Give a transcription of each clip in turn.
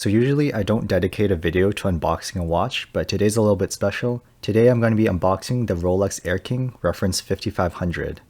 So usually I don't dedicate a video to unboxing a watch, but today's a little bit special. Today I'm going to be unboxing the Rolex Air King reference 5500.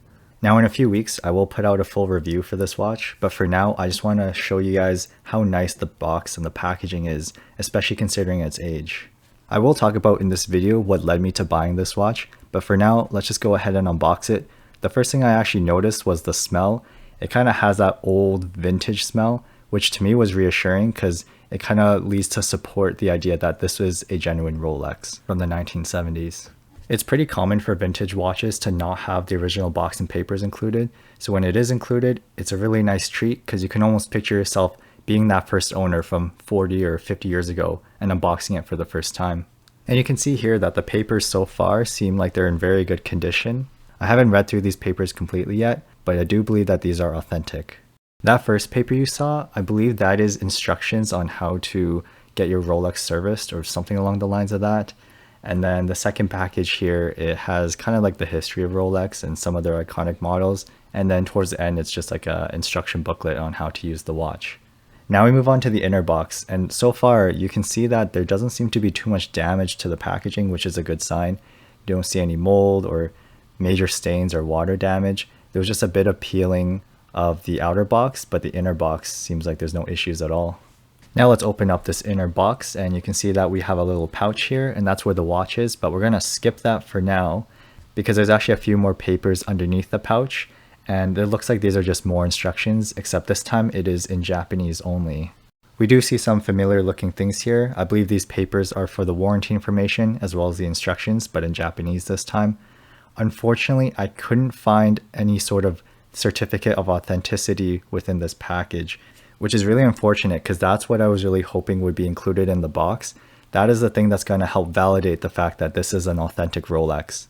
Now in a few weeks I will put out a full review for this watch, but for now I just want to show you guys how nice the box and the packaging is, especially considering its age. I will talk about in this video what led me to buying this watch, but for now let's just go ahead and unbox it. The first thing I actually noticed was the smell. It kind of has that old vintage smell, which to me was reassuring because it kind of leads to support the idea that this was a genuine Rolex from the 1970s. It's pretty common for vintage watches to not have the original box and papers included, so when it is included, it's a really nice treat because you can almost picture yourself being that first owner from 40 or 50 years ago and unboxing it for the first time. And you can see here that the papers so far seem like they're in very good condition. I haven't read through these papers completely yet, but I do believe that these are authentic. That first paper you saw, I believe that is instructions on how to get your Rolex serviced or something along the lines of that. And then the second package here, it has kind of like the history of Rolex and some of their iconic models. And then towards the end, it's just like an instruction booklet on how to use the watch. Now we move on to the inner box, and so far you can see that there doesn't seem to be too much damage to the packaging, which is a good sign. You don't see any mold or major stains or water damage. There was just a bit of peeling of the outer box, but the inner box seems like there's no issues at all. Now let's open up this inner box, and you can see that we have a little pouch here, and that's where the watch is, but we're going to skip that for now because there's actually a few more papers underneath the pouch, and it looks like these are just more instructions, except this time it is in Japanese only. We do see some familiar looking things here. I believe these papers are for the warranty information as well as the instructions, but in Japanese this time. Unfortunately, I couldn't find any sort of certificate of authenticity within this package, which is really unfortunate because that's what I was really hoping would be included in the box. That is the thing that's going to help validate the fact that this is an authentic Rolex.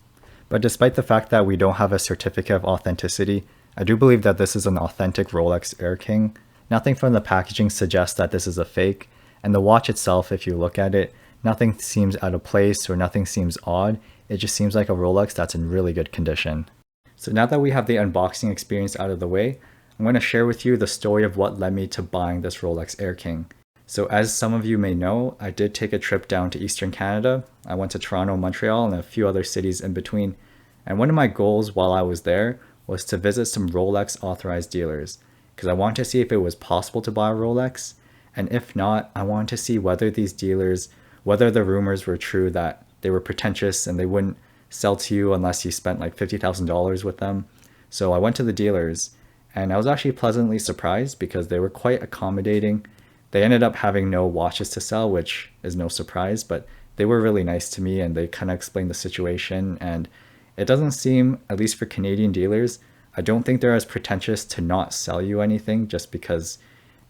But despite the fact that we don't have a certificate of authenticity, I do believe that this is an authentic Rolex Air King. Nothing from the packaging suggests that this is a fake, and the watch itself, if you look at it, nothing seems out of place or nothing seems odd. It just seems like a Rolex that's in really good condition. So now that we have the unboxing experience out of the way, I'm going to share with you the story of what led me to buying this Rolex Air King. So as some of you may know, I did take a trip down to Eastern Canada. I went to Toronto, Montreal, and a few other cities in between. And one of my goals while I was there was to visit some Rolex authorized dealers because I wanted to see if it was possible to buy a Rolex. And if not, I wanted to see whether these dealers, whether the rumors were true that they were pretentious and they wouldn't sell to you unless you spent like $50,000 with them. So I went to the dealers and I was actually pleasantly surprised because they were quite accommodating. They ended up having no watches to sell, which is no surprise, but they were really nice to me and they kind of explained the situation. And it doesn't seem, at least for Canadian dealers, I don't think they're as pretentious to not sell you anything just because,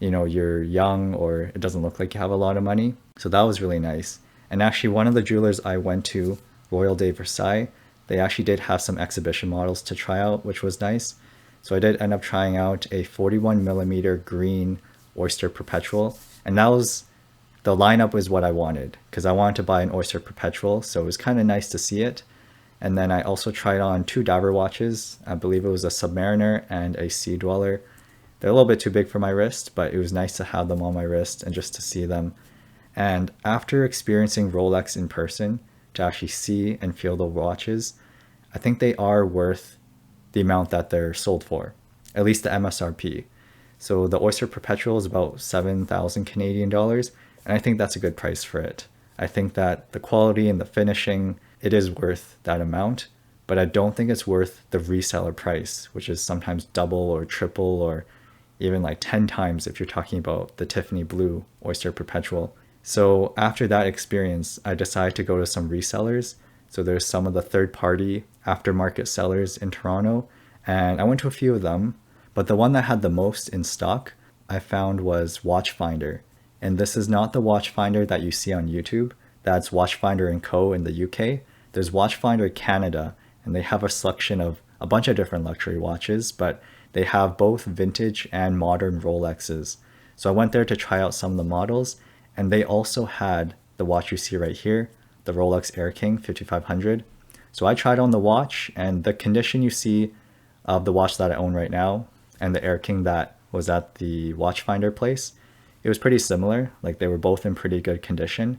you know, you're young or it doesn't look like you have a lot of money. So that was really nice. And actually one of the jewelers I went to, Royal de Versailles, they actually did have some exhibition models to try out, which was nice. So I did end up trying out a 41mm green Oyster Perpetual, and that was, the lineup was what I wanted because I wanted to buy an Oyster Perpetual, so it was kind of nice to see it. And then I also tried on two diver watches. I believe it was a Submariner and a Sea Dweller. They're a little bit too big for my wrist, but it was nice to have them on my wrist and just to see them. And after experiencing Rolex in person, to actually see and feel the watches, I think they are worth the amount that they're sold for, at least the MSRP. So the Oyster Perpetual is about 7,000 Canadian dollars, and I think that's a good price for it. I think that the quality and the finishing, it is worth that amount, but I don't think it's worth the reseller price, which is sometimes double or triple or even like 10 times if you're talking about the Tiffany Blue Oyster Perpetual. So after that experience, I decided to go to some resellers. So there's some of the third-party aftermarket sellers in Toronto, and I went to a few of them, but the one that had the most in stock I found was Watchfinder. And this is not the Watchfinder that you see on YouTube. That's Watchfinder & Co. in the UK. There's Watchfinder Canada, and they have a selection of a bunch of different luxury watches, but they have both vintage and modern Rolexes. So I went there to try out some of the models, and they also had the watch you see right here, the Rolex Air King 5500. So I tried on the watch, and the condition you see of the watch that I own right now and the Air King that was at the Watchfinder place, it was pretty similar. Like they were both in pretty good condition.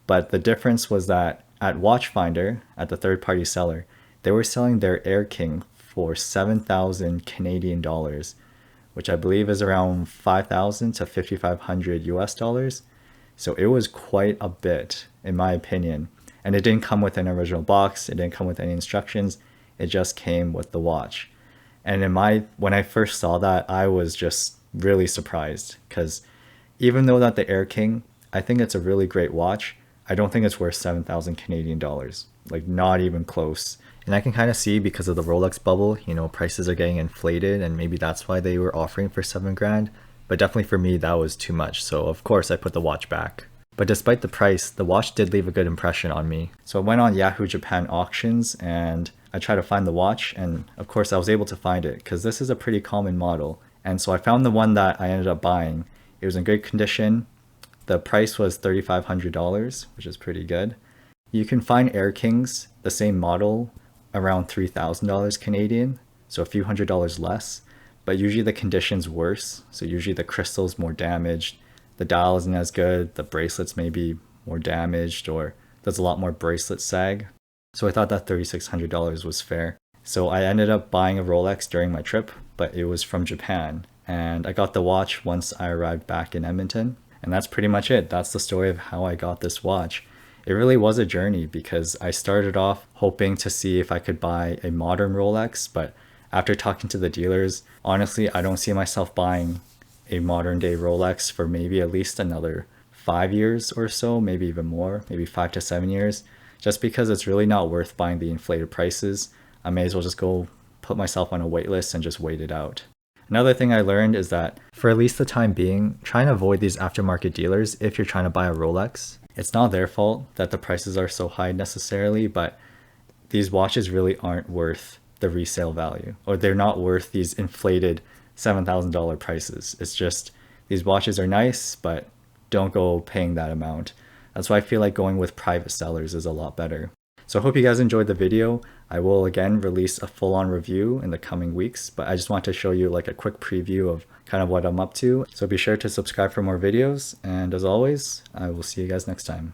But the difference was that at Watchfinder, at the third party seller, they were selling their Air King for 7,000 Canadian dollars, which I believe is around 5,000 to 5,500 US dollars. So it was quite a bit, in my opinion. And it didn't come with an original box, it didn't come with any instructions, it just came with the watch. And when I first saw that, I was just really surprised because even though that the Air King, I think it's a really great watch, I don't think it's worth 7,000 Canadian dollars. Like not even close. And I can kind of see because of the Rolex bubble, prices are getting inflated and maybe that's why they were offering for 7 grand. But definitely for me, that was too much. So of course I put the watch back. But despite the price, the watch did leave a good impression on me. So I went on Yahoo Japan auctions and I tried to find the watch, and of course I was able to find it because this is a pretty common model. And so I found the one that I ended up buying. It was in good condition. The price was $3,500, which is pretty good. You can find Air Kings, the same model, around $3,000 Canadian, so a few $100s less. But usually the condition's worse, so usually the crystal's more damaged, the dial isn't as good, the bracelets may be more damaged, or there's a lot more bracelet sag. So I thought that $3,600 was fair. So I ended up buying a Rolex during my trip, but it was from Japan. And I got the watch once I arrived back in Edmonton. And that's pretty much it. That's the story of how I got this watch. It really was a journey because I started off hoping to see if I could buy a modern Rolex, but after talking to the dealers, honestly, I don't see myself buying a modern day Rolex for maybe at least another 5 years or so, maybe even more, maybe 5 to 7 years, just because it's really not worth buying the inflated prices. I may as well just go put myself on a wait list and just wait it out. Another thing I learned is that for at least the time being, try and avoid these aftermarket dealers if you're trying to buy a Rolex. It's not their fault that the prices are so high necessarily, but these watches really aren't worth the resale value, or they're not worth these inflated $7,000 prices. It's just these watches are nice, but don't go paying that amount. That's why I feel like going with private sellers is a lot better. So I hope you guys enjoyed the video. I will again release a full-on review in the coming weeks, but I just want to show you like a quick preview of kind of what I'm up to. So be sure to subscribe for more videos, and as always, I will see you guys next time.